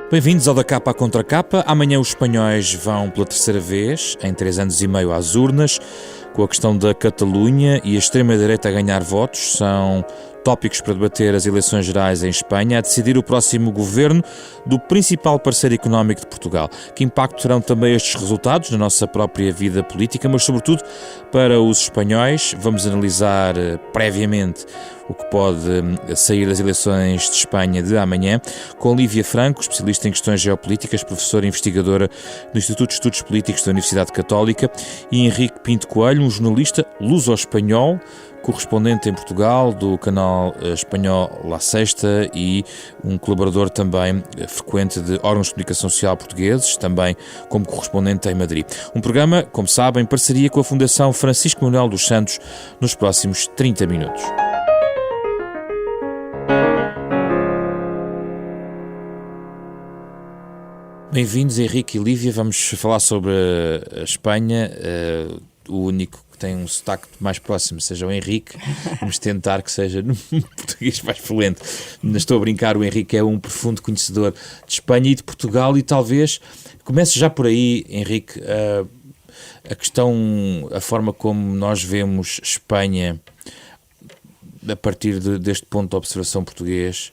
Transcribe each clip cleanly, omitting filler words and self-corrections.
Bem-vindos ao Da Capa à Contra Capa. Amanhã os espanhóis vão pela terceira vez, em 3 anos e meio, às urnas, com a questão da Catalunha e a extrema-direita a ganhar votos. São tópicos para debater as eleições gerais em Espanha, a decidir o próximo governo do principal parceiro económico de Portugal. Que impacto terão também estes resultados na nossa própria vida política, mas sobretudo para os espanhóis? Vamos analisar previamente o que pode sair das eleições de Espanha de amanhã, com Lívia Franco, especialista em questões geopolíticas, professora e investigadora do Instituto de Estudos Políticos da Universidade Católica, e Henrique Pinto Coelho, um jornalista luso-espanhol, correspondente em Portugal do canal espanhol La Sexta e um colaborador também frequente de órgãos de comunicação social portugueses, também como correspondente em Madrid. Um programa, como sabem, em parceria com a Fundação Francisco Manuel dos Santos, nos próximos 30 minutos. Bem-vindos, Henrique e Lívia. Vamos falar sobre a Espanha. O único que tem um sotaque mais próximo seja o Henrique. Vamos tentar que seja no português mais fluente. Estou a brincar, o Henrique é um profundo conhecedor de Espanha e de Portugal e talvez comece já por aí, Henrique, a questão, a forma como nós vemos Espanha a partir deste ponto de observação português.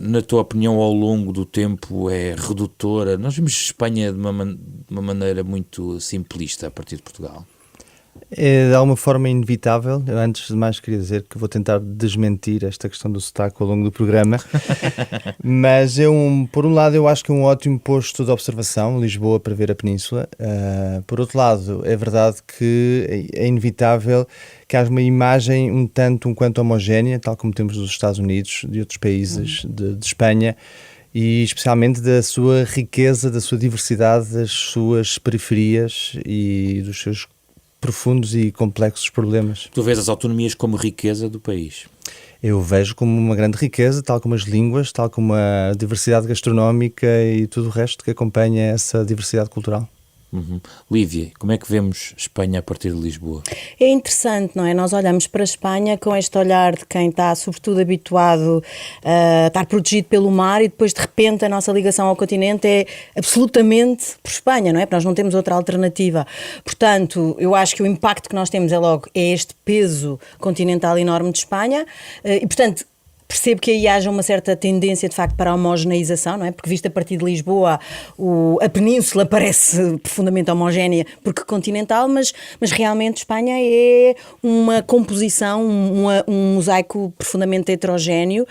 Na tua opinião, ao longo do tempo é redutora? Nós vimos Espanha de uma maneira muito simplista a partir de Portugal. É de alguma forma inevitável. Eu, antes de mais, queria dizer que vou tentar desmentir esta questão do sotaque ao longo do programa. Mas, por um lado, eu acho que é um ótimo posto de observação, Lisboa, para ver a Península. Por outro lado, é verdade que é inevitável que haja uma imagem um quanto homogénea, tal como temos dos Estados Unidos, de outros países, de Espanha, e especialmente da sua riqueza, da sua diversidade, das suas periferias e dos seus profundos e complexos problemas. Tu vês as autonomias como riqueza do país? Eu vejo como uma grande riqueza, tal como as línguas, tal como a diversidade gastronómica e tudo o resto que acompanha essa diversidade cultural. Lívia, como é que vemos Espanha a partir de Lisboa? É interessante, não é? Nós olhamos para a Espanha com este olhar de quem está sobretudo habituado a estar protegido pelo mar e depois de repente a nossa ligação ao continente é absolutamente por Espanha, não é? Porque nós não temos outra alternativa. Portanto, eu acho que o impacto que nós temos é este peso continental enorme de Espanha e, portanto, percebo que aí haja uma certa tendência, de facto, para a homogeneização, não é? Porque visto a partir de Lisboa, a península parece profundamente homogénea porque continental, mas realmente Espanha é uma composição, um mosaico profundamente heterogéneo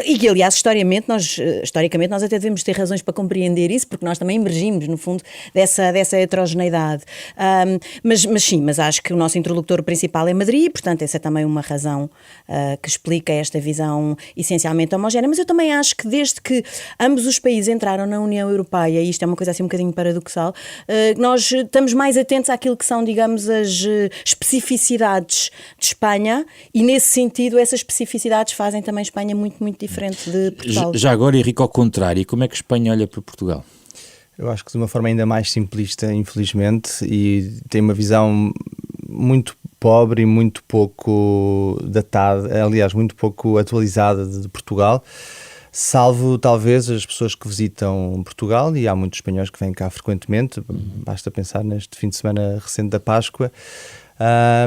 e que, aliás, historicamente nós até devemos ter razões para compreender isso, porque nós também emergimos, no fundo, dessa heterogeneidade. Mas acho que o nosso interlocutor principal é Madrid, portanto, essa é também uma razão que explica esta visão essencialmente homogénea, mas eu também acho que desde que ambos os países entraram na União Europeia, e isto é uma coisa assim um bocadinho paradoxal, nós estamos mais atentos àquilo que são, digamos, as especificidades de Espanha e nesse sentido essas especificidades fazem também Espanha muito, muito diferente de Portugal. Já agora, Henrique, ao contrário, como é que Espanha olha para Portugal? Eu acho que de uma forma ainda mais simplista, infelizmente, e tem uma visão muito pobre e muito pouco datada, aliás, muito pouco atualizada de Portugal, salvo talvez as pessoas que visitam Portugal, e há muitos espanhóis que vêm cá frequentemente, basta pensar neste fim de semana recente da Páscoa,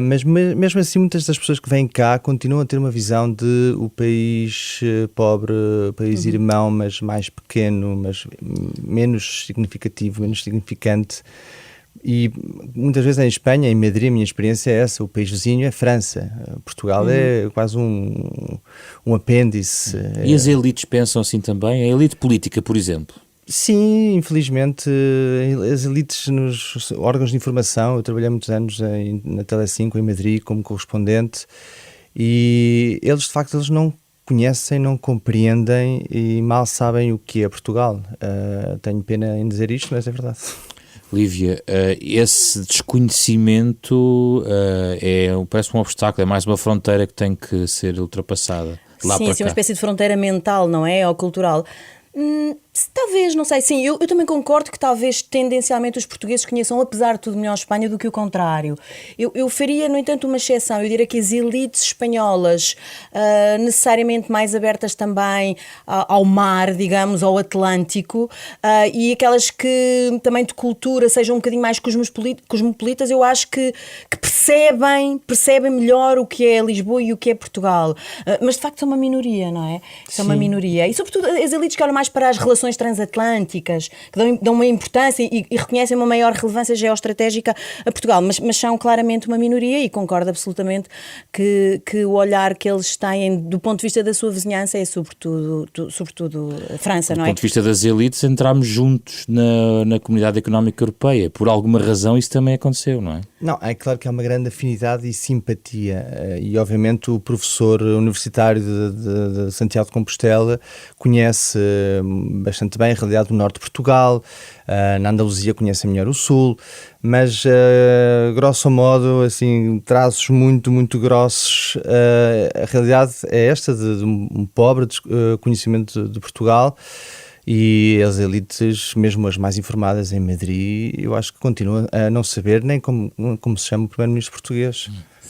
mas mesmo assim muitas das pessoas que vêm cá continuam a ter uma visão de o país pobre, o país irmão, mas mais pequeno, mas menos significativo, menos significante. E muitas vezes em Espanha, em Madrid, a minha experiência é essa, o país vizinho é França, Portugal é quase um apêndice. E as elites pensam assim também? A elite política, por exemplo? Sim, infelizmente, as elites nos órgãos de informação, eu trabalhei muitos anos na Tele5 em Madrid como correspondente, e eles de facto não conhecem, não compreendem e mal sabem o que é Portugal. Tenho pena em dizer isto, mas é verdade. Lívia, esse desconhecimento parece um obstáculo, é mais uma fronteira que tem que ser ultrapassada. Sim, uma espécie de fronteira mental, não é? Ou cultural. Talvez, não sei, sim, eu também concordo que talvez tendencialmente os portugueses conheçam, apesar de tudo, melhor a Espanha do que o contrário. Eu faria, no entanto, uma exceção. Eu diria que as elites espanholas, necessariamente mais abertas também ao mar, digamos, ao Atlântico, e aquelas que também de cultura sejam um bocadinho mais cosmopolitas, eu acho que percebem melhor o que é Lisboa e o que é Portugal. Mas de facto são uma minoria, não é? São uma minoria. E sobretudo as elites que olham mais para as relações transatlânticas, que dão uma importância e reconhecem uma maior relevância geoestratégica a Portugal, mas são claramente uma minoria, e concordo absolutamente que o olhar que eles têm do ponto de vista da sua vizinhança é sobretudo a França, não é? Do ponto de vista das elites, entramos juntos na Comunidade Económica Europeia. Por alguma razão isso também aconteceu, não é? Não, é claro que há uma grande afinidade e simpatia, e obviamente o professor universitário de Santiago de Compostela conhece bastante bem a realidade do norte de Portugal, na Andaluzia conhece melhor o sul, mas grosso modo, assim, traços muito, muito grossos, a realidade é esta de um pobre conhecimento de Portugal. E as elites, mesmo as mais informadas em Madrid, eu acho que continuam a não saber nem como se chama o primeiro-ministro português.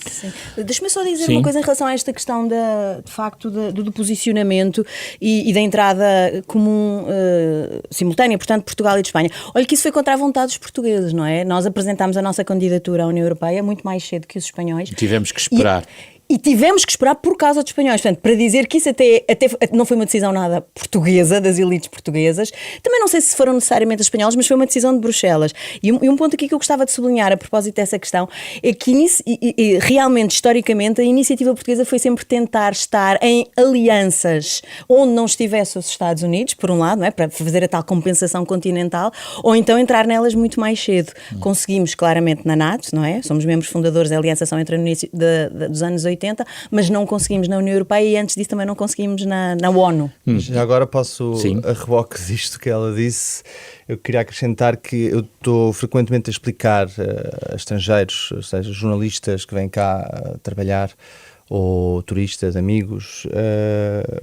Sim. Deixa-me só dizer uma coisa em relação a esta questão de facto do posicionamento e da entrada comum simultânea, portanto, Portugal e de Espanha. Olha que isso foi contra a vontade dos portugueses, não é? Nós apresentámos a nossa candidatura à União Europeia muito mais cedo que os espanhóis. Tivemos que esperar. E tivemos que esperar por causa dos espanhóis. Portanto, para dizer que isso até não foi uma decisão nada portuguesa, das elites portuguesas. Também não sei se foram necessariamente os espanhóis, mas foi uma decisão de Bruxelas. E um ponto aqui que eu gostava de sublinhar a propósito dessa questão é que realmente, historicamente, a iniciativa portuguesa foi sempre tentar estar em alianças onde não estivesse os Estados Unidos, por um lado, não é? Para fazer a tal compensação continental, ou então entrar nelas muito mais cedo. Conseguimos claramente na NATO, não é? Somos membros fundadores da Aliança Ação entre no início dos anos 80, mas não conseguimos na União Europeia e antes disso também não conseguimos na ONU. Já agora posso, a reboque disto que ela disse, eu queria acrescentar que eu estou frequentemente a explicar a estrangeiros, ou seja, jornalistas que vêm cá trabalhar, ou turistas, amigos,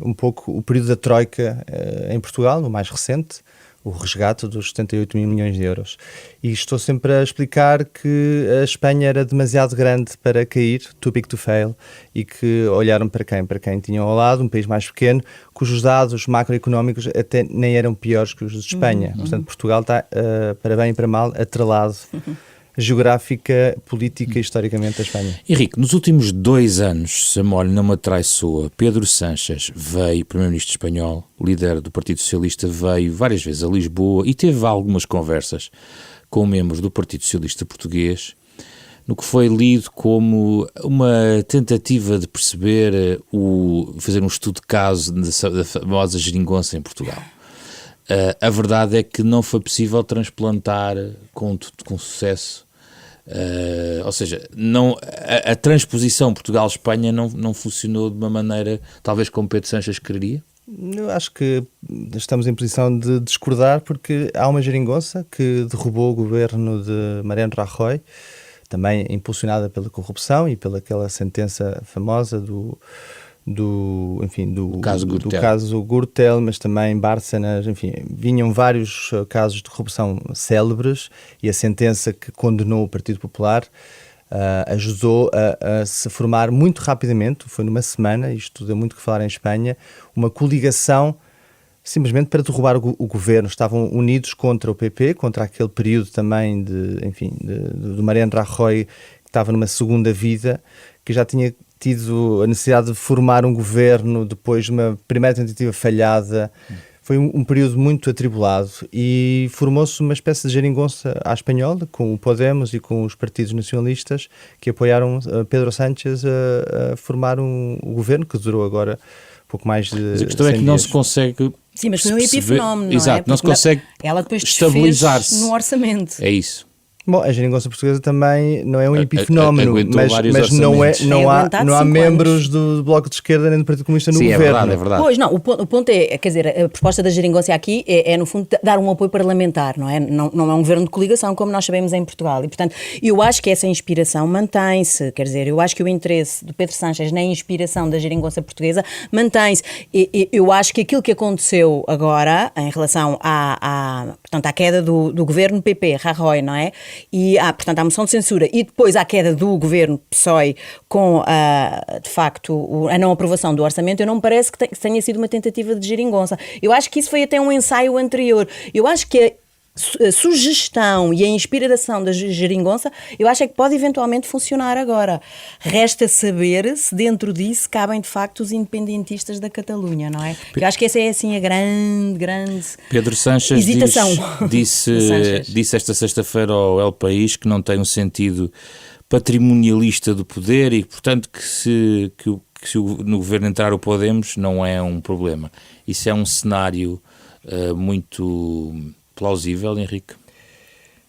um pouco o período da Troika em Portugal, o mais recente, o resgate dos 78 mil milhões de euros. E estou sempre a explicar que a Espanha era demasiado grande para cair, too big to fail, e que olharam para quem? Para quem tinham ao lado, um país mais pequeno, cujos dados macroeconómicos até nem eram piores que os de Espanha. Portanto, Portugal está, para bem e para mal, atrelado geográfica, política e historicamente a Espanha. Henrique, nos últimos 2 anos, se a memória não me atraiçoa, Pedro Sánchez veio, primeiro-ministro espanhol, líder do Partido Socialista, veio várias vezes a Lisboa e teve algumas conversas com membros do Partido Socialista português, no que foi lido como uma tentativa de perceber, fazer um estudo de caso da famosa geringonça em Portugal. A verdade é que não foi possível transplantar com sucesso, ou seja, a transposição Portugal-Espanha não funcionou de uma maneira talvez como Pedro Sánchez quereria? Eu acho que estamos em posição de discordar, porque há uma geringonça que derrubou o governo de Mariano Rajoy, também impulsionada pela corrupção e pelaquela sentença famosa do caso Gürtel, mas também Bárcenas, enfim, vinham vários casos de corrupção célebres, e a sentença que condenou o Partido Popular ajudou a se formar muito rapidamente, foi numa semana, isto deu muito que falar em Espanha, uma coligação simplesmente para derrubar o governo. Estavam unidos contra o PP, contra aquele período também do Mariano Rajoy, que estava numa segunda vida, que já tinha tido a necessidade de formar um governo depois de uma primeira tentativa falhada. Foi um período muito atribulado e formou-se uma espécie de geringonça à espanhola, com o Podemos e com os partidos nacionalistas que apoiaram Pedro Sánchez a formar o governo, que durou agora pouco mais de 100 dias. A questão é que não se consegue... Sim, mas foi um epifenómeno, não Exato, é? não se consegue ela depois estabilizar-se no orçamento. É isso. Bom, a geringonça portuguesa também não é um epifenómeno, mas não há membros do Bloco de Esquerda nem do Partido Comunista no governo. É verdade. Pois, não, o ponto é, quer dizer, a proposta da geringonça aqui é no fundo, dar um apoio parlamentar, não é? Não é um governo de coligação, como nós sabemos em Portugal. E, portanto, eu acho que essa inspiração mantém-se, quer dizer, eu acho que o interesse do Pedro Sánchez na inspiração da geringonça portuguesa mantém-se. Eu acho que aquilo que aconteceu agora, em relação à queda do governo PP, Rajoy, não é? E portanto, à moção de censura e depois à queda do governo PSOE com, de facto, a não aprovação do orçamento, eu não me parece que tenha sido uma tentativa de geringonça. Eu acho que isso foi até um ensaio anterior. Eu acho que a sugestão e a inspiração da geringonça, eu acho é que pode eventualmente funcionar agora. Resta saber se dentro disso cabem de facto os independentistas da Catalunha, não é? Porque eu acho que essa é assim a grande Pedro Sánchez hesitação. Disse esta sexta-feira ao El País que não tem um sentido patrimonialista do poder e, portanto, que se no governo entrar o Podemos não é um problema. Isso é um cenário muito plausível, Henrique?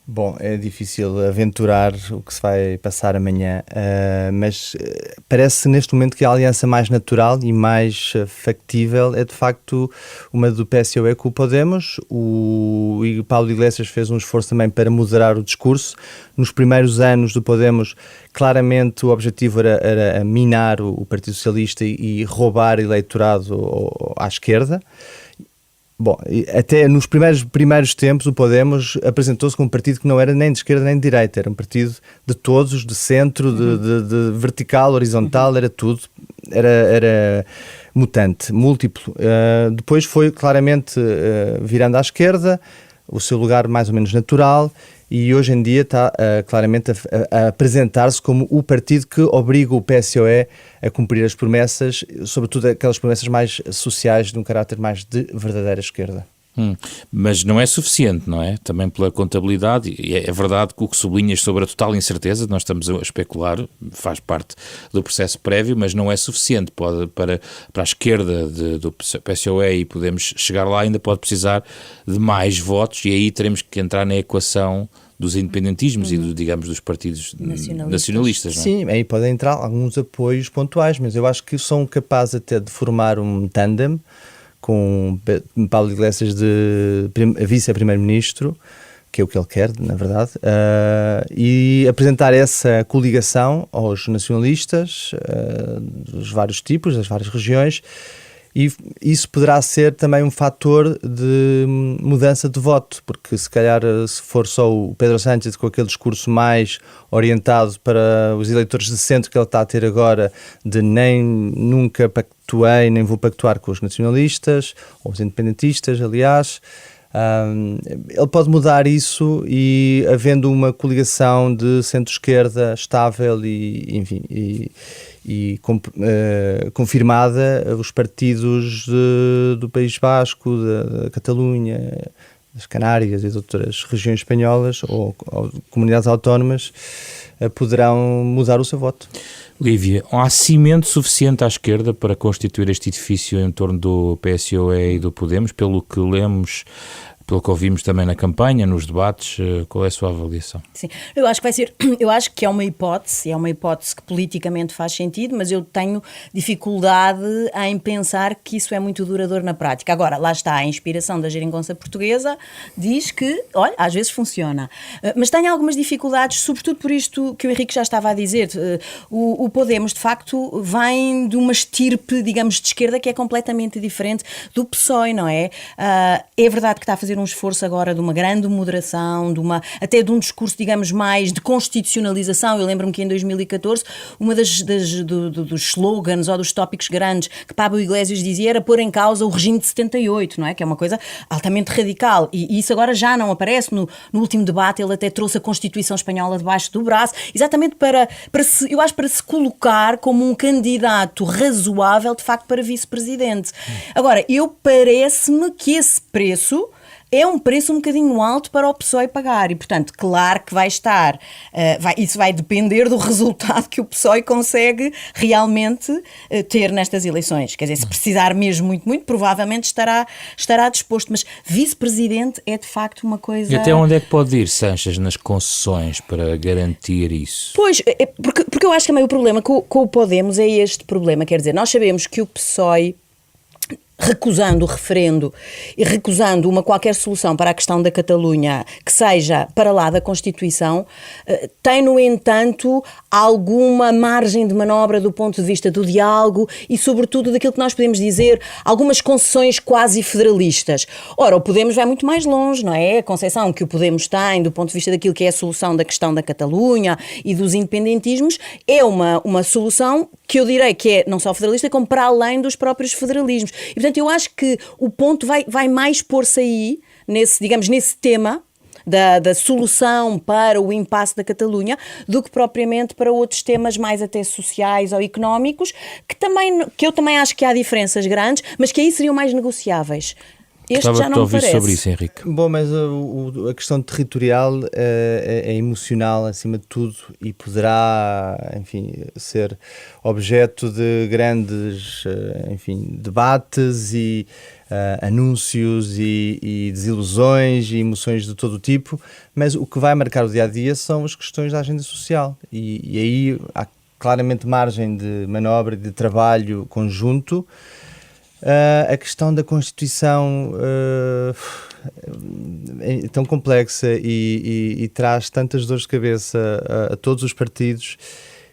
Bom, é difícil aventurar o que se vai passar amanhã, mas parece neste momento que a aliança mais natural e mais factível é de facto uma do PSOE com o Podemos. O Paulo Iglesias fez um esforço também para moderar o discurso. Nos primeiros anos do Podemos, claramente o objetivo era minar o Partido Socialista e roubar eleitorado à esquerda. Bom, até nos primeiros tempos o Podemos apresentou-se como um partido que não era nem de esquerda nem de direita, era um partido de todos, de centro, de vertical, horizontal, era tudo, era mutante, múltiplo. Depois foi claramente virando à esquerda, o seu lugar mais ou menos natural, e hoje em dia está claramente a apresentar-se como o partido que obriga o PSOE a cumprir as promessas, sobretudo aquelas promessas mais sociais, de um caráter mais de verdadeira esquerda. Mas não é suficiente, não é? Também pela contabilidade, e é verdade que o que sublinhas sobre a total incerteza, nós estamos a especular, faz parte do processo prévio, mas não é suficiente. Para a esquerda do PSOE e podemos chegar lá, ainda pode precisar de mais votos e aí teremos que entrar na equação dos independentismos e, digamos, dos partidos nacionalistas, não é? Sim, aí podem entrar alguns apoios pontuais, mas eu acho que são capazes até de formar um tandem com Paulo Iglesias de vice-primeiro-ministro, que é o que ele quer, na verdade, e apresentar essa coligação aos nacionalistas dos vários tipos, das várias regiões, e isso poderá ser também um fator de mudança de voto, porque se calhar se for só o Pedro Sánchez com aquele discurso mais orientado para os eleitores de centro que ele está a ter agora, de nunca pactuei, nem vou pactuar com os nacionalistas, ou os independentistas, aliás, ele pode mudar isso e havendo uma coligação de centro-esquerda estável e confirmada, os partidos do País Basco, da Catalunha, das Canárias e de outras regiões espanholas ou comunidades autónomas poderão mudar o seu voto. Lívia, há cimento suficiente à esquerda para constituir este edifício em torno do PSOE e do Podemos, pelo que lemos, pelo que ouvimos também na campanha, nos debates? Qual é a sua avaliação? Sim, eu acho que é uma hipótese que politicamente faz sentido, mas eu tenho dificuldade em pensar que isso é muito duradouro na prática. Agora, lá está, a inspiração da geringonça portuguesa diz que, olha, às vezes funciona. Mas tenho algumas dificuldades, sobretudo por isto que o Henrique já estava a dizer. O Podemos, de facto, vem de uma estirpe, digamos, de esquerda que é completamente diferente do PSOE, não é? É verdade que está a fazer um esforço agora de uma grande moderação, até de um discurso, digamos, mais de constitucionalização. Eu lembro-me que em 2014, uma dos slogans ou dos tópicos grandes que Pablo Iglesias dizia era pôr em causa o regime de 78, não é? Que é uma coisa altamente radical. E isso agora já não aparece. No último debate ele até trouxe a Constituição Espanhola debaixo do braço, exatamente para se colocar como um candidato razoável, de facto, para vice-presidente. Agora, parece-me que esse preço é um preço um bocadinho alto para o PSOE pagar e, portanto, claro que vai estar, isso vai depender do resultado que o PSOE consegue realmente ter nestas eleições. Quer dizer, se precisar mesmo muito, muito, provavelmente estará disposto, mas vice-presidente é de facto uma coisa... E até onde é que pode ir Sanches nas concessões para garantir isso? Pois, porque eu acho que também o problema com o Podemos é este problema, quer dizer, nós sabemos que o PSOE, recusando o referendo e recusando qualquer solução para a questão da Catalunha que seja para lá da Constituição, tem, no entanto, alguma margem de manobra do ponto de vista do diálogo e, sobretudo, daquilo que nós podemos dizer, algumas concessões quase federalistas. Ora, o Podemos vai muito mais longe, não é? A concepção que o Podemos tem do ponto de vista daquilo que é a solução da questão da Catalunha e dos independentismos é uma solução que eu direi que é não só federalista, como para além dos próprios federalismos. E, portanto, eu acho que o ponto vai mais pôr-se aí, nesse tema da solução para o impasse da Catalunha, do que propriamente para outros temas mais até sociais ou económicos, que eu também acho que há diferenças grandes, mas que aí seriam mais negociáveis. Este já não me parece. Sobre isso, Henrique. Bom, mas a questão territorial é emocional acima de tudo e poderá, enfim, ser objeto de grandes, debates e anúncios e desilusões e emoções de todo o tipo, mas o que vai marcar o dia-a-dia são as questões da agenda social e aí há claramente margem de manobra e de trabalho conjunto. A questão da Constituição é tão complexa e traz tantas dores de cabeça a todos os partidos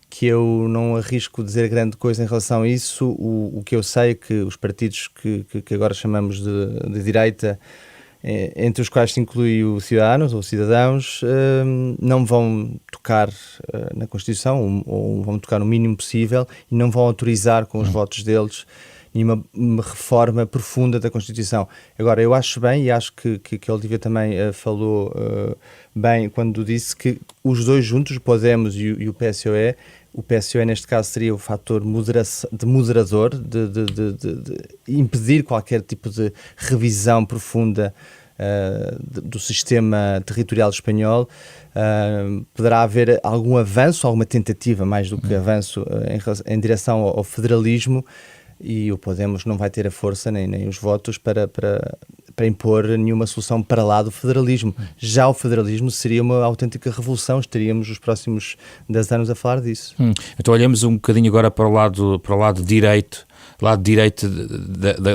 que eu não arrisco dizer grande coisa em relação a isso. O que eu sei é que os partidos que agora chamamos de direita, entre os quais se inclui o Ciudadanos ou Cidadãos, não vão tocar na Constituição ou vão tocar no mínimo possível e não vão autorizar com os votos deles e uma reforma profunda da Constituição. Agora, eu acho bem, e acho que a Olivia também falou bem quando disse que os dois juntos, o Podemos e o PSOE neste caso seria o fator moderador, de impedir qualquer tipo de revisão profunda do sistema territorial espanhol. Poderá haver algum avanço, alguma tentativa, mais do que avanço, em direção ao federalismo, e o Podemos não vai ter a força nem os votos para impor nenhuma solução para lá do federalismo. Já o federalismo seria uma autêntica revolução, estaríamos os próximos 10 anos a falar disso. Então olhamos um bocadinho agora para o lado direito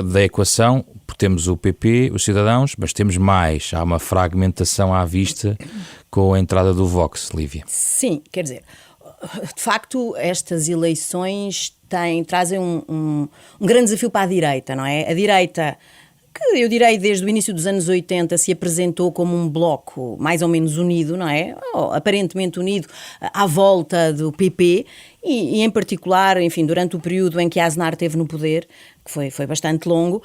da equação, porque temos o PP, os Cidadãos, mas temos mais, há uma fragmentação à vista com a entrada do Vox, Lívia. Sim, quer dizer, de facto estas eleições trazem um grande desafio para a direita, não é? A direita, que eu direi desde o início dos anos 80 se apresentou como um bloco mais ou menos unido, não é? Aparentemente unido à volta do PP e em particular, enfim, durante o período em que Aznar esteve no poder, que foi bastante longo,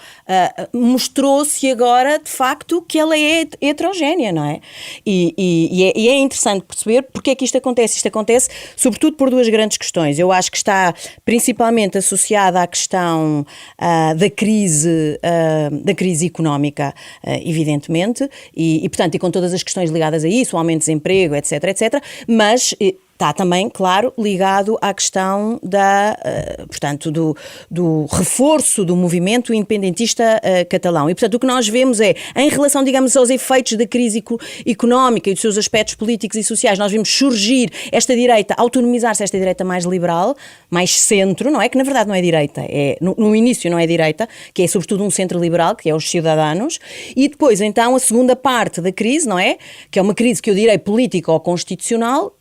mostrou-se agora, de facto, que ela é heterogénea, não é? E é interessante perceber porque é que isto acontece. Isto acontece, sobretudo, por duas grandes questões. Eu acho que está principalmente associada à questão da crise económica, evidentemente, e, portanto, e com todas as questões ligadas a isso, o aumento de desemprego, etc., mas está também, claro, ligado à questão portanto, do reforço do movimento independentista catalão. E, portanto, o que nós vemos é, em relação, digamos, aos efeitos da crise económica e dos seus aspectos políticos e sociais, nós vemos surgir esta direita, autonomizar-se esta direita mais liberal, mais centro, não é? Que na verdade não é direita, no início não é direita, que é sobretudo um centro liberal, que é os Ciudadanos, e depois, então, a segunda parte da crise, não é? Que é uma crise que eu direi política ou constitucional,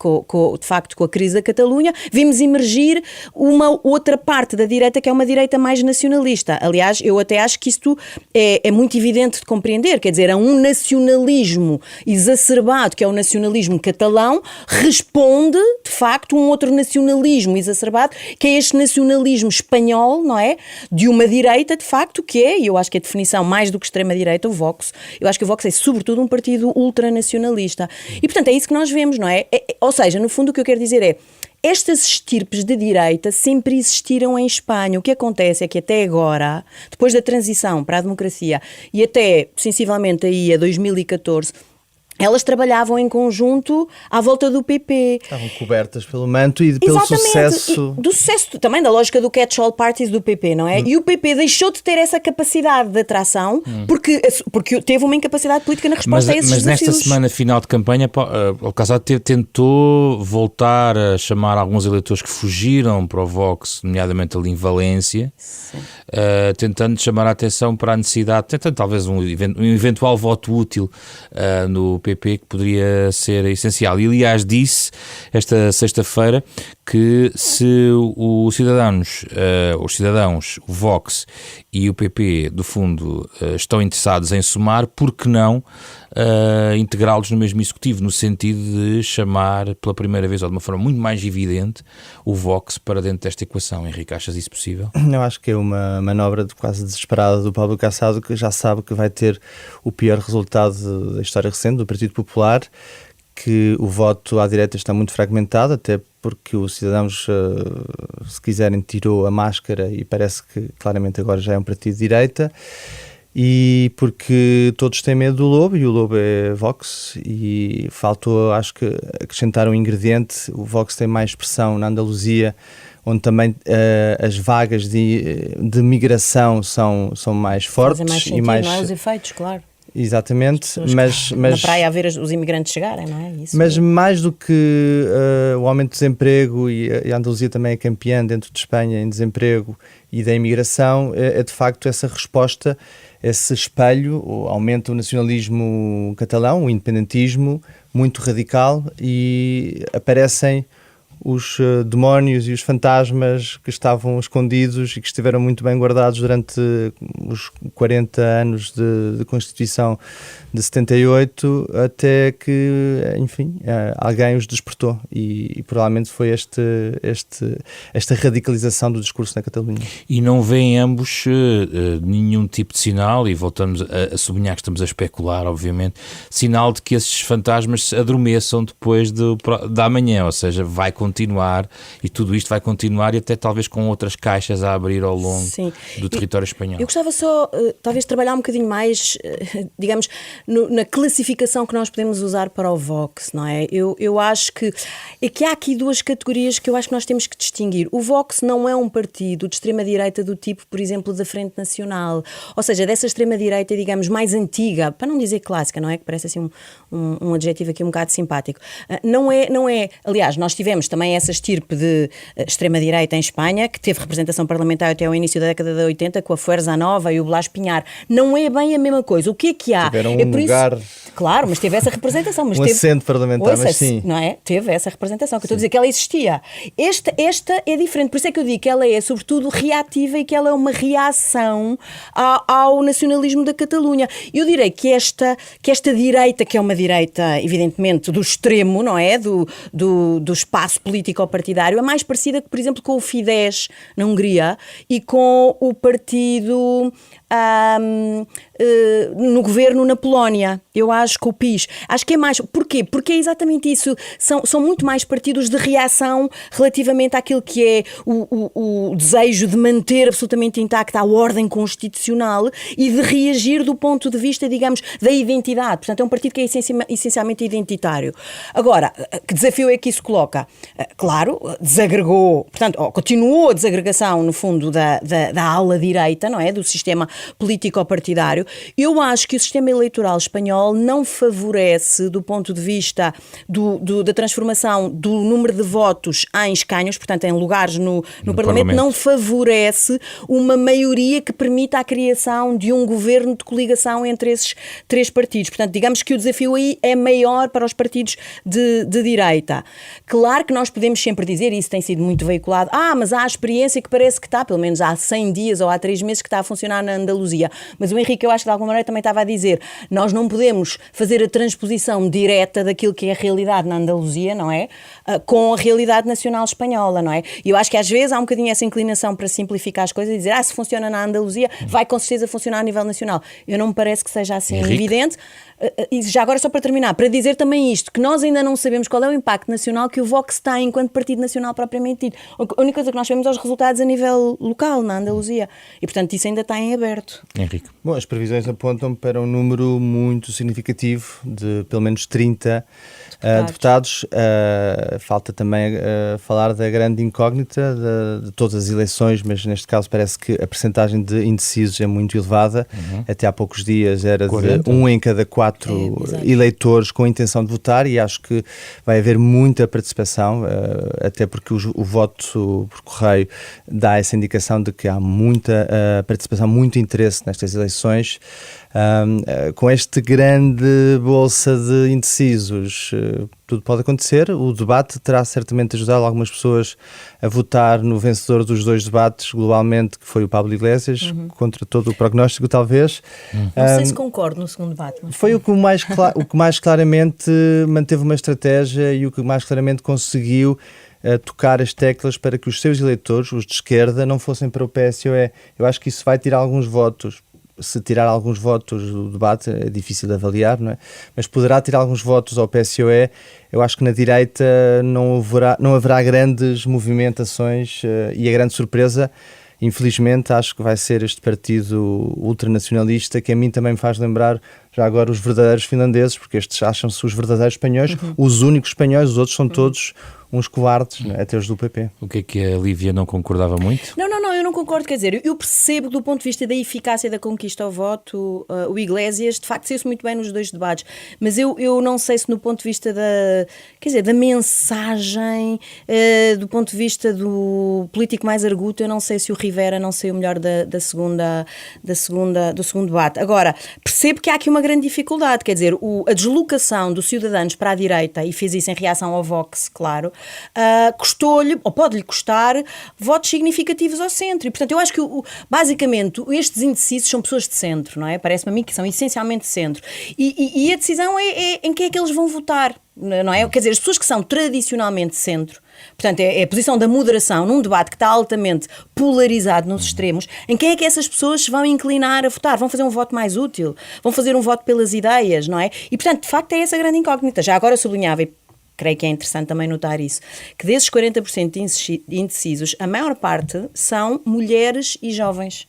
de facto com a crise da Catalunha, vimos emergir uma outra parte da direita que é uma direita mais nacionalista. Aliás, eu até acho que isto é muito evidente de compreender, quer dizer, a um nacionalismo exacerbado, que é o nacionalismo catalão, responde, de facto, um outro nacionalismo exacerbado, que é este nacionalismo espanhol, não é? De uma direita, de facto, que é, e eu acho que a definição mais do que extrema-direita, o Vox, eu acho que o Vox é sobretudo um partido ultranacionalista. E, portanto, é isso que nós vemos, não é? Ou seja, no fundo, o que eu quero dizer estas estirpes de direita sempre existiram em Espanha. O que acontece é que até agora, depois da transição para a democracia e até sensivelmente aí a 2014, elas trabalhavam em conjunto à volta do PP. Estavam cobertas pelo manto e pelo sucesso... do sucesso também, da lógica do catch-all parties do PP, não é? E o PP deixou de ter essa capacidade de atração porque teve uma incapacidade política na resposta a esses desafios. Mas nesta semana final de campanha, o Casado tentou voltar a chamar alguns eleitores que fugiram para o Vox, nomeadamente ali em Valência, tentando chamar a atenção para a necessidade, tentando talvez um eventual voto útil no PP que poderia ser essencial. E aliás disse esta sexta-feira que se os cidadãos, o Vox e o PP, do fundo, estão interessados em somar, por que não integrá-los no mesmo executivo, no sentido de chamar pela primeira vez, ou de uma forma muito mais evidente, o Vox para dentro desta equação. Henrique, achas isso possível? Eu acho que é uma manobra quase desesperada do Pablo Casado, que já sabe que vai ter o pior resultado da história recente do Partido Popular, que o voto à direita está muito fragmentado, até porque os Cidadãos, se quiserem, tirou a máscara e parece que claramente agora já é um partido de direita, e porque todos têm medo do Lobo, e o Lobo é Vox, e faltou, acho que, acrescentar um ingrediente. O Vox tem mais pressão na Andaluzia, onde também as vagas de migração são mais fortes. Fazem mais sentido, e mais... não é? Os efeitos, claro. Exatamente, mas na praia a ver os imigrantes chegarem, não é? Isso. Mas mais do que o aumento do desemprego, e a Andaluzia também é campeã dentro de Espanha em desemprego e da imigração, é de facto essa resposta, esse espelho, aumenta o nacionalismo catalão, o independentismo muito radical, e aparecem os demónios e os fantasmas que estavam escondidos e que estiveram muito bem guardados durante os 40 anos de Constituição de 78, até que, enfim, alguém os despertou, e provavelmente foi esta radicalização do discurso na Catalunha. E não vêem ambos nenhum tipo de sinal, e voltamos a sublinhar que estamos a especular, obviamente, sinal de que esses fantasmas se adormeçam depois da manhã, ou seja, vai continuar, e tudo isto vai continuar, e até talvez com outras caixas a abrir ao longo do território espanhol. Eu gostava só, talvez, trabalhar um bocadinho mais, digamos, na classificação que nós podemos usar para o Vox, não é? Eu acho que há aqui duas categorias que eu acho que nós temos que distinguir. O Vox não é um partido de extrema-direita do tipo, por exemplo, da Frente Nacional, ou seja, dessa extrema-direita, digamos, mais antiga, para não dizer clássica, não é? Que parece assim um adjetivo aqui um bocado simpático. Não é, aliás, nós tivemos também essa estirpe de extrema-direita em Espanha, que teve representação parlamentar até ao início da década de 80, com a Fuerza Nova e o Blas Piñar. Não é bem a mesma coisa. O que é que há? Tiveram é por lugar... Claro, mas teve essa representação. Mas assento parlamentar, mas sim. Não é? Teve essa representação, que eu estou a dizer que ela existia. Esta é diferente, por isso é que eu digo que ela é, sobretudo, reativa, e que ela é uma reação ao nacionalismo da Catalunha. Eu direi que esta direita, que é uma direita, evidentemente, do extremo, não é? Do espaço político-partidário, é mais parecida, por exemplo, com o Fidesz na Hungria e com o partido... no governo na Polónia. Eu acho que o PiS, acho que é mais. Porquê? Porque é exatamente isso. São muito mais partidos de reação relativamente àquilo que é o desejo de manter absolutamente intacta a ordem constitucional e de reagir do ponto de vista, digamos, da identidade. Portanto, é um partido que é essencialmente identitário. Agora, que desafio é que isso coloca? Claro, desagregou, portanto, continuou a desagregação, no fundo, da ala direita, não é? Do sistema político-partidário. Eu acho que o sistema eleitoral espanhol não favorece, do ponto de vista da transformação do número de votos em escaños, portanto, em lugares no Parlamento, não favorece uma maioria que permita a criação de um governo de coligação entre esses três partidos. Portanto, digamos que o desafio aí é maior para os partidos de direita. Claro que nós podemos sempre dizer, e isso tem sido muito veiculado, mas há a experiência que parece que está, pelo menos há 100 dias ou há 3 meses que está a funcionar na Andaluzia, Andaluzia. Mas o Henrique, eu acho que de alguma maneira também estava a dizer, nós não podemos fazer a transposição direta daquilo que é a realidade na Andaluzia, não é? Com a realidade nacional espanhola, não é? E eu acho que às vezes há um bocadinho essa inclinação para simplificar as coisas e dizer, se funciona na Andaluzia, vai com certeza funcionar a nível nacional. Eu não me parece que seja assim evidente. E já agora, só para terminar, para dizer também isto, que nós ainda não sabemos qual é o impacto nacional que o Vox tem enquanto partido nacional propriamente dito. A única coisa que nós sabemos é os resultados a nível local, na Andaluzia. E, portanto, isso ainda está em aberto. Henrique. Bom, as previsões apontam para um número muito significativo de pelo menos 30 deputados. Falta também falar da grande incógnita de todas as eleições, mas neste caso parece que a percentagem de indecisos é muito elevada. Até há poucos dias era 40. De 1 em cada 4 eleitores com a intenção de votar, e acho que vai haver muita participação, até porque o voto por correio dá essa indicação de que há muita participação, muito interesse nestas eleições. Com este grande bolsa de indecisos, tudo pode acontecer. O debate terá certamente ajudado algumas pessoas a votar no vencedor dos 2 debates globalmente, que foi o Pablo Iglesias, contra todo o prognóstico, talvez. Não sei se concordo no segundo debate. Mas foi o que mais claramente manteve uma estratégia e o que mais claramente conseguiu tocar as teclas para que os seus eleitores, os de esquerda, não fossem para o PSOE. Eu acho que isso vai tirar alguns votos. Se tirar alguns votos do debate, é difícil de avaliar, não é? Mas poderá tirar alguns votos ao PSOE. Eu acho que na direita não haverá grandes movimentações, e a grande surpresa, infelizmente, acho que vai ser este partido ultranacionalista, que a mim também me faz lembrar já agora os verdadeiros finlandeses, porque estes acham-se os verdadeiros espanhóis, os únicos espanhóis, os outros são todos uns covardes, não é? Até os do PP. O que é que a Lívia não concordava muito? Não, eu não concordo, quer dizer, eu percebo que do ponto de vista da eficácia da conquista ao voto, o Iglesias de facto saiu-se muito bem nos 2 debates, mas eu não sei se no ponto de vista da mensagem, do ponto de vista do político mais arguto, eu não sei se o Rivera não saiu melhor do segundo debate. Agora, percebo que há aqui uma grande dificuldade, quer dizer, a deslocação dos Ciudadanos para a direita, e fez isso em reação ao Vox, claro, custou-lhe, ou pode-lhe custar, votos significativos ao centro. E, portanto, eu acho que, basicamente, estes indecisos são pessoas de centro, não é? Parece-me a mim que são essencialmente de centro. E a decisão é em quem é que eles vão votar, não é? Quer dizer, as pessoas que são tradicionalmente de centro, portanto, é a posição da moderação num debate que está altamente polarizado nos extremos, em quem é que essas pessoas se vão inclinar a votar? Vão fazer um voto mais útil? Vão fazer um voto pelas ideias, não é? E, portanto, de facto, é essa grande incógnita. Já agora sublinhava, e creio que é interessante também notar isso, que desses 40% de indecisos, a maior parte são mulheres e jovens.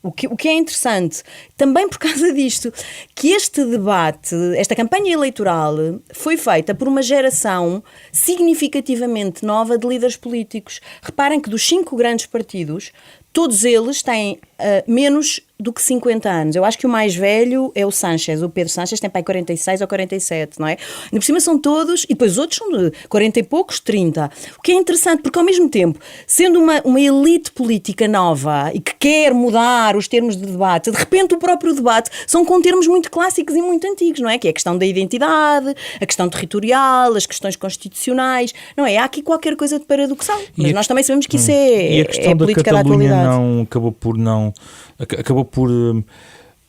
O que é interessante, também por causa disto, que este debate, esta campanha eleitoral, foi feita por uma geração significativamente nova de líderes políticos. Reparem que dos 5 grandes partidos, todos eles têm menos do que 50 anos. Eu acho que o mais velho é o Sánchez, o Pedro Sánchez tem para aí 46 ou 47, não é? E por cima são todos, e depois outros são de 40 e poucos, 30. O que é interessante, porque ao mesmo tempo, sendo uma elite política nova e que quer mudar os termos de debate, de repente o próprio debate são com termos muito clássicos e muito antigos, não é? Que é a questão da identidade, a questão territorial, as questões constitucionais, não é? Há aqui qualquer coisa de paradoxal, mas nós também sabemos que isso e a questão é política da Catalunha atualidade. acabou por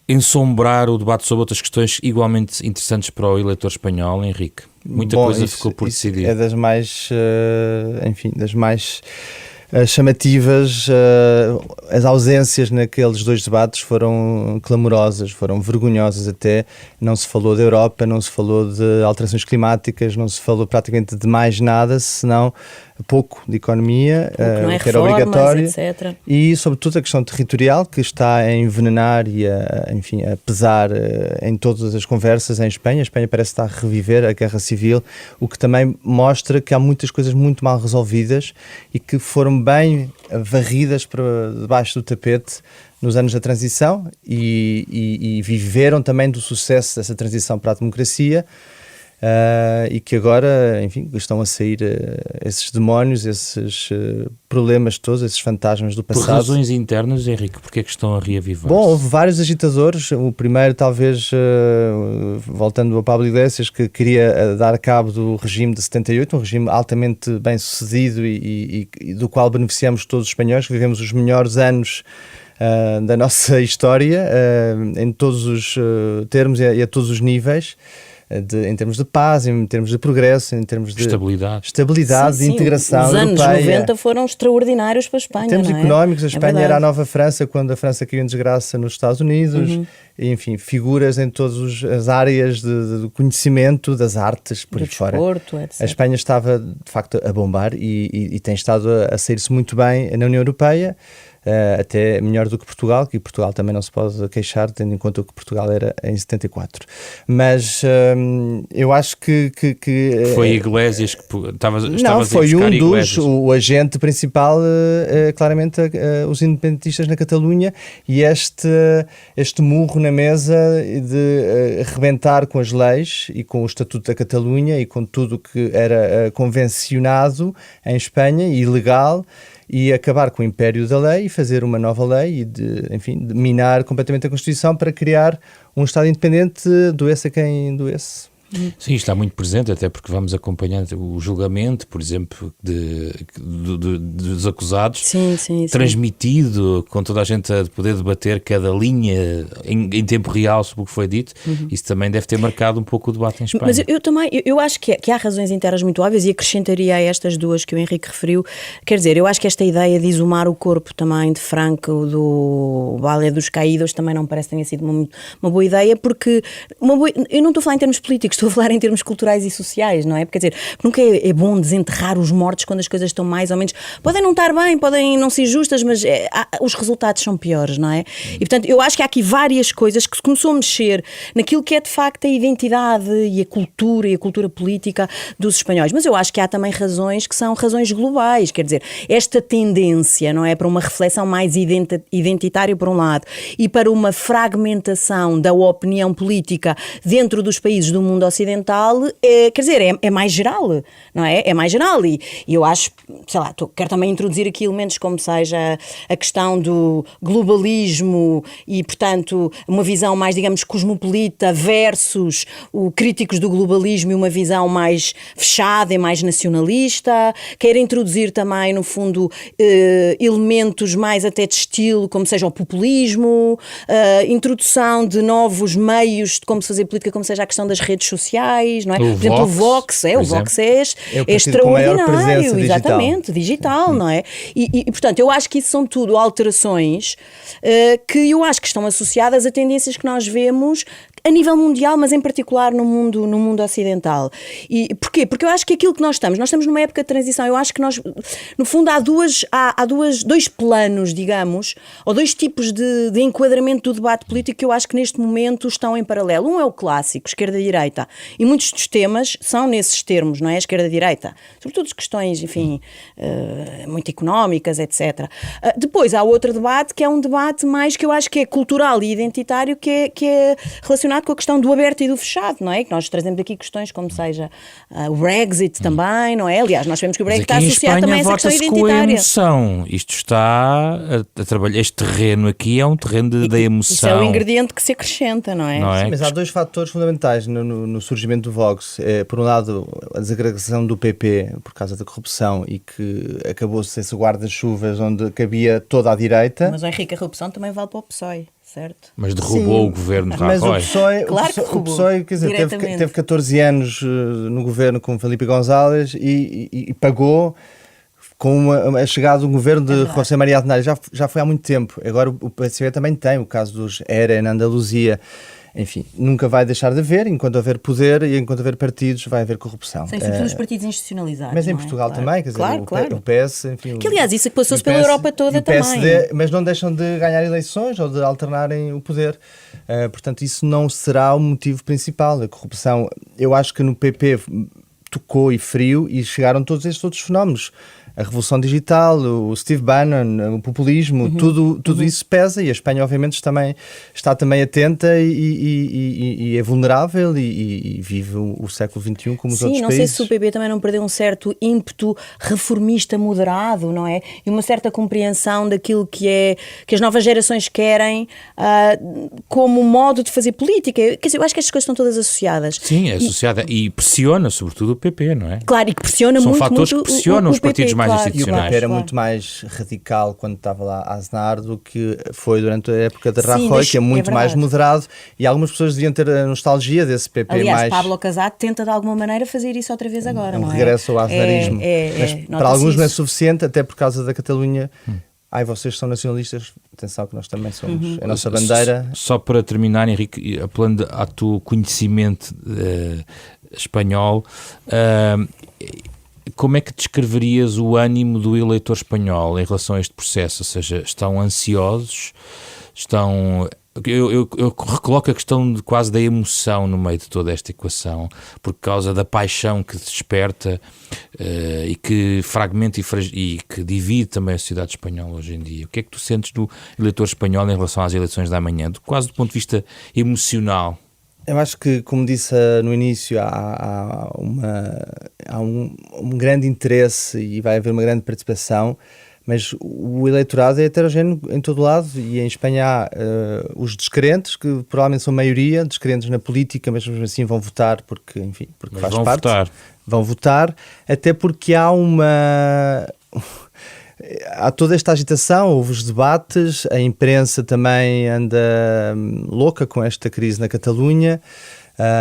ensombrar o debate sobre outras questões igualmente interessantes para o eleitor espanhol, Henrique. Muita coisa ficou por decidir. É das mais, chamativas. As ausências naqueles 2 debates foram clamorosas, foram vergonhosas até. Não se falou da Europa, não se falou de alterações climáticas, não se falou praticamente de mais nada, senão pouco de economia, que era obrigatório, etc. E sobretudo a questão territorial, que está a envenenar e a pesar em todas as conversas em Espanha. A Espanha parece estar a reviver a guerra civil, o que também mostra que há muitas coisas muito mal resolvidas e que foram bem varridas para debaixo do tapete nos anos da transição e viveram também do sucesso dessa transição para a democracia. E que agora, enfim, estão a sair esses demónios, esses problemas todos, esses fantasmas do passado. Por razões internas, Henrique, porque é que estão a reavivar-se? Bom, houve vários agitadores. O primeiro, talvez, voltando ao Pablo Iglesias, que queria dar cabo do regime de 78, um regime altamente bem sucedido e do qual beneficiamos todos os espanhóis, que vivemos os melhores anos da nossa história, em todos os termos e a todos os níveis. Em termos de paz, em termos de progresso, em termos de estabilidade, de integração europeia. Os anos 90 foram extraordinários para a Espanha. Em termos económicos, a Espanha era a nova França quando a França caiu em desgraça nos Estados Unidos. Enfim, figuras em todas as áreas de conhecimento, das artes, por aí fora. Etc. A Espanha estava, de facto, a bombar e tem estado a sair-se muito bem na União Europeia. Até melhor do que Portugal, que Portugal também não se pode queixar, tendo em conta o que Portugal era em 74. Mas eu acho que foi Iglesias que estavas a buscar foi um Iglesias. o agente principal, claramente, os independentistas na Catalunha, e este murro na mesa de arrebentar com as leis e com o Estatuto da Catalunha e com tudo que era convencionado em Espanha e ilegal, e acabar com o império da lei e fazer uma nova lei e de minar completamente a Constituição para criar um Estado independente, doesse a quem doesse. Sim, está muito presente, até porque vamos acompanhando o julgamento, por exemplo, dos acusados, sim. transmitido, com toda a gente a poder debater cada linha em tempo real sobre o que foi dito. Isso também deve ter marcado um pouco o debate em Espanha. Mas eu também, eu acho que há razões internas muito óbvias, e acrescentaria a estas duas que o Henrique referiu. Quer dizer, eu acho que esta ideia de exumar o corpo também de Franco do Valle dos Caídos também não parece que tenha sido uma boa ideia, porque eu não estou a falar em termos políticos, estou a falar em termos culturais e sociais, não é? Porque, quer dizer, nunca é bom desenterrar os mortos quando as coisas estão mais ou menos... Podem não estar bem, podem não ser justas, mas os resultados são piores, não é? E, portanto, eu acho que há aqui várias coisas que se começou a mexer naquilo que é, de facto, a identidade e a cultura política dos espanhóis. Mas eu acho que há também razões que são razões globais, quer dizer, esta tendência, não é? Para uma reflexão mais identitária, por um lado, e para uma fragmentação da opinião política dentro dos países do mundo ocidental, quer dizer, é mais geral, não é? É mais geral, e eu acho, sei lá, quero também introduzir aqui elementos como seja a questão do globalismo e, portanto, uma visão mais, digamos, cosmopolita versus críticos do globalismo e uma visão mais fechada e mais nacionalista. Quero introduzir também, no fundo, elementos mais até de estilo, como seja o populismo, introdução de novos meios de como se fazer política, como seja a questão das redes sociais, não é? Por exemplo, o Vox é extraordinário, exatamente, digital, não é? E, portanto, eu acho que isso são tudo alterações que eu acho que estão associadas a tendências que nós vemos a nível mundial, mas em particular no mundo ocidental. E porquê? Porque eu acho que aquilo que nós estamos numa época de transição. Eu acho que nós, no fundo, há dois planos, digamos, ou dois tipos de enquadramento do debate político que eu acho que neste momento estão em paralelo. Um é o clássico, esquerda-direita, e muitos dos temas são nesses termos, não é? Esquerda-direita, sobretudo as questões, enfim, muito económicas, etc. Depois há outro debate que é um debate mais que eu acho que é cultural e identitário, que é relacionado com a questão do aberto e do fechado, não é? Que nós trazemos aqui questões como seja o Brexit também, não é? Aliás, nós sabemos que o Brexit está associado também a essa questão identitária. Com a emoção. Isto está a trabalhar, este terreno aqui é um terreno da emoção. Isso é o ingrediente que se acrescenta, não é? Sim, mas há dois fatores fundamentais no surgimento do Vox. Por um lado, a desagregação do PP por causa da corrupção e que acabou-se esse guarda-chuvas onde cabia toda a direita. Mas o Henrique, a corrupção também vale para o PSOE. Certo. Mas derrubou o governo de Rajoy. Mas o PSOE, quer dizer, teve 14 anos no governo com Felipe González e pagou com a chegada do governo de José María Aznar. Já foi há muito tempo. Agora o PSOE também tem o caso dos ERA na Andaluzia. Enfim, nunca vai deixar de haver, enquanto houver poder e enquanto houver partidos vai haver corrupção. Sim, sobretudo os partidos institucionalizados. Mas em Portugal também, quer dizer, o PS, enfim... Que aliás, isso é que passou-se pela Europa toda também. Mas não deixam de ganhar eleições ou de alternarem o poder. Portanto, isso não será o motivo principal. A corrupção, eu acho que no PP tocou e frio e chegaram todos estes outros fenómenos. A revolução digital, o Steve Bannon, o populismo, tudo isso pesa, e a Espanha obviamente está também atenta e é vulnerável e vive o século XXI como os outros países. Sim, não sei se o PP também não perdeu um certo ímpeto reformista moderado, não é? E uma certa compreensão daquilo que as novas gerações querem como modo de fazer política. Quer dizer, eu acho que estas coisas estão todas associadas. Sim, é associada e pressiona sobretudo o PP, não é? Claro, e que pressiona muito. São fatores que pressionam os partidos mais mais claro. E o institucionais. PP era Claro. muito mais radical quando estava lá a Aznar do que foi durante a época de Sim, Rajoy, que é é muito mais verdade. moderado, e algumas pessoas deviam ter a nostalgia desse PP Aliás, mais... Pablo Casado tenta de alguma maneira fazer isso outra vez agora, É um não é? regresso ao aznarismo. Mas para nota-se alguns não é isso. suficiente, até por causa da Catalunha. Ai, vocês são nacionalistas, atenção que nós também somos. É a nossa bandeira. Só para terminar, Henrique, apelando ao teu conhecimento espanhol, como é que descreverias o ânimo do eleitor espanhol em relação a este processo? Ou seja, estão ansiosos? Eu recoloco a questão de quase da emoção no meio de toda esta equação, por causa da paixão que desperta e que fragmenta e que divide também a sociedade espanhola hoje em dia. O que é que tu sentes do eleitor espanhol em relação às eleições da manhã, quase do ponto de vista emocional? Eu acho que, como disse no início, há um grande interesse e vai haver uma grande participação, mas o eleitorado é heterogéneo em todo lado, e em Espanha há os descrentes, que provavelmente são a maioria, descrentes na política, mas mesmo assim vão votar porque, enfim, porque Mas faz vão parte. votar. Vão votar, até porque há toda esta agitação, houve os debates, a imprensa também anda louca com esta crise na Catalunha.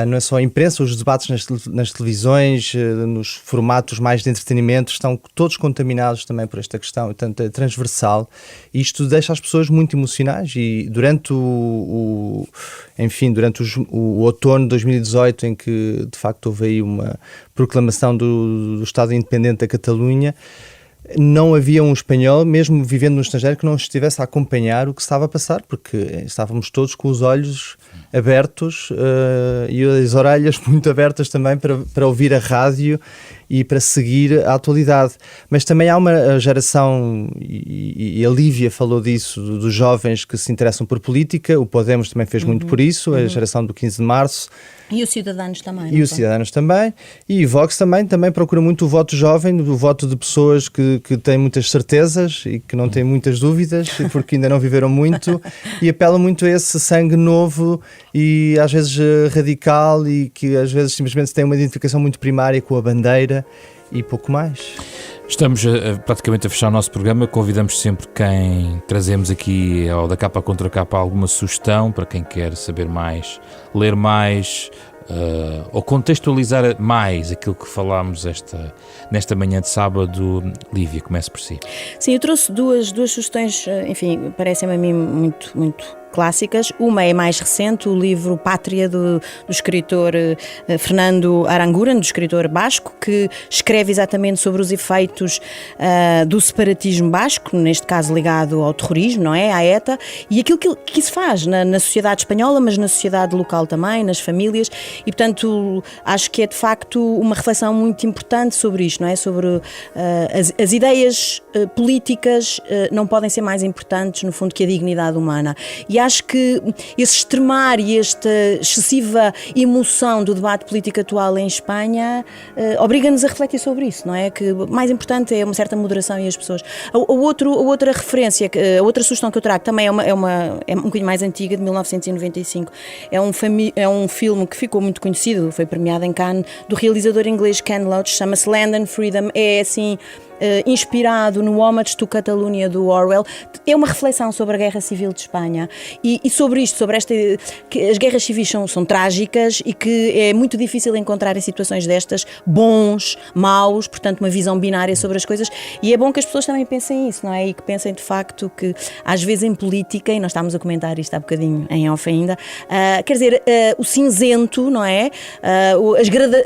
Não é só a imprensa, os debates nas televisões, nos formatos mais de entretenimento, estão todos contaminados também por esta questão, portanto é transversal. Isto deixa as pessoas muito emocionais, e durante o outono de 2018, em que de facto houve aí uma proclamação do Estado Independente da Catalunha, não havia um espanhol, mesmo vivendo no estrangeiro, que não estivesse a acompanhar o que estava a passar, porque estávamos todos com os olhos abertos e as orelhas muito abertas também para ouvir a rádio e para seguir a atualidade. Mas também há uma geração, e a Lívia falou disso, dos jovens que se interessam por política. O Podemos também fez muito por isso, a geração do 15 de Março. E os cidadãos também. E os cidadãos também. E o Vox também procura muito o voto jovem, o voto de pessoas que têm muitas certezas e que não têm muitas dúvidas, porque ainda não viveram muito, e apela muito a esse sangue novo e às vezes radical, e que às vezes simplesmente tem uma identificação muito primária com a bandeira e pouco mais. Estamos praticamente a fechar o nosso programa. Convidamos sempre quem trazemos aqui ao Da Capa Contra Capa alguma sugestão para quem quer saber mais, ler mais ou contextualizar mais aquilo que falámos nesta manhã de sábado. Lívia, comece por si. Sim, eu trouxe duas sugestões, enfim, parecem-me a mim muito clássicas. Uma é mais recente, o livro Pátria do escritor Fernando Aranguren, do escritor basco, que escreve exatamente sobre os efeitos do separatismo basco, neste caso ligado ao terrorismo, não é? À ETA, e aquilo que isso faz na sociedade espanhola, mas na sociedade local também, nas famílias, e portanto acho que é de facto uma reflexão muito importante sobre isto, não é? Sobre as ideias políticas não podem ser mais importantes, no fundo, que a dignidade humana. E acho que esse extremar e esta excessiva emoção do debate político atual em Espanha obriga-nos a refletir sobre isso, não é? Que o mais importante é uma certa moderação e as pessoas. A outra referência, a outra sugestão que eu trago também é um bocadinho mais antiga, de 1995. É um filme que ficou muito conhecido, foi premiado em Cannes, do realizador inglês Ken Loach, chama-se Land and Freedom. É assim, inspirado no Homes to Catalonia do Orwell. É uma reflexão sobre a Guerra Civil de Espanha e sobre isto, sobre que as guerras civis são trágicas e que é muito difícil encontrar em situações destas bons, maus, portanto uma visão binária sobre as coisas, e é bom que as pessoas também pensem isso, não é? E que pensem de facto que às vezes em política, e nós estávamos a comentar isto há bocadinho em off ainda, quer dizer, o cinzento, não é?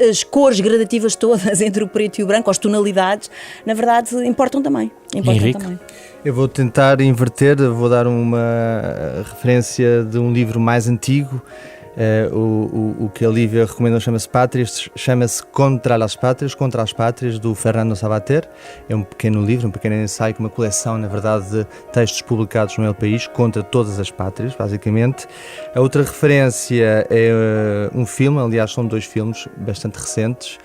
As cores gradativas todas entre o preto e o branco, as tonalidades, na verdade importam também. Eu vou tentar inverter, vou dar uma referência de um livro mais antigo. O que a Lívia recomendou chama-se Pátrias, chama-se Contra as Pátrias, do Fernando Savater. É um pequeno livro, um pequeno ensaio, uma coleção, na verdade, de textos publicados no El País contra todas as pátrias, basicamente. A outra referência é um filme, aliás são dois filmes bastante recentes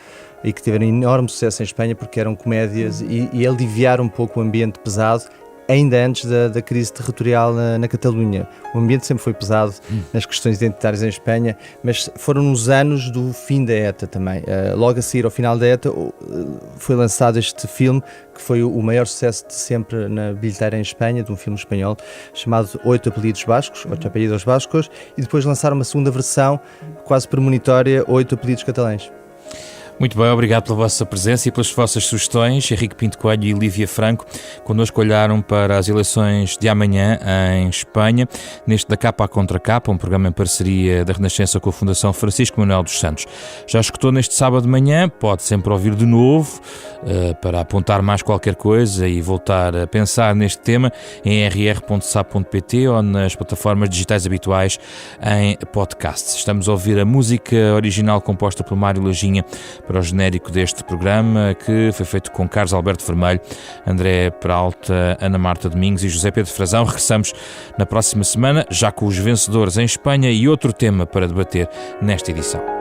e que tiveram enorme sucesso em Espanha porque eram comédias e aliviaram um pouco o ambiente pesado. ainda antes da crise territorial na Catalunha. O ambiente sempre foi pesado nas questões identitárias em Espanha, mas foram nos anos do fim da ETA também. Logo a seguir ao final da ETA foi lançado este filme, que foi o maior sucesso de sempre na bilheteira em Espanha, de um filme espanhol, chamado Oito Apelidos Bascos, e depois lançaram uma segunda versão, quase premonitória, Oito Apelidos Catalães. Muito bem, obrigado pela vossa presença e pelas vossas sugestões. Henrique Pinto Coelho e Lívia Franco connosco olharam para as eleições de amanhã em Espanha, neste Da Capa à Contra Capa, um programa em parceria da Renascença com a Fundação Francisco Manuel dos Santos. Já escutou neste sábado de manhã, pode sempre ouvir de novo para apontar mais qualquer coisa e voltar a pensar neste tema em rr.sap.pt ou nas plataformas digitais habituais em podcasts. Estamos a ouvir a música original composta por Mário Lajinha para o genérico deste programa, que foi feito com Carlos Alberto Vermelho, André Peralta, Ana Marta Domingos e José Pedro Frazão. Regressamos na próxima semana, já com os vencedores em Espanha e outro tema para debater nesta edição.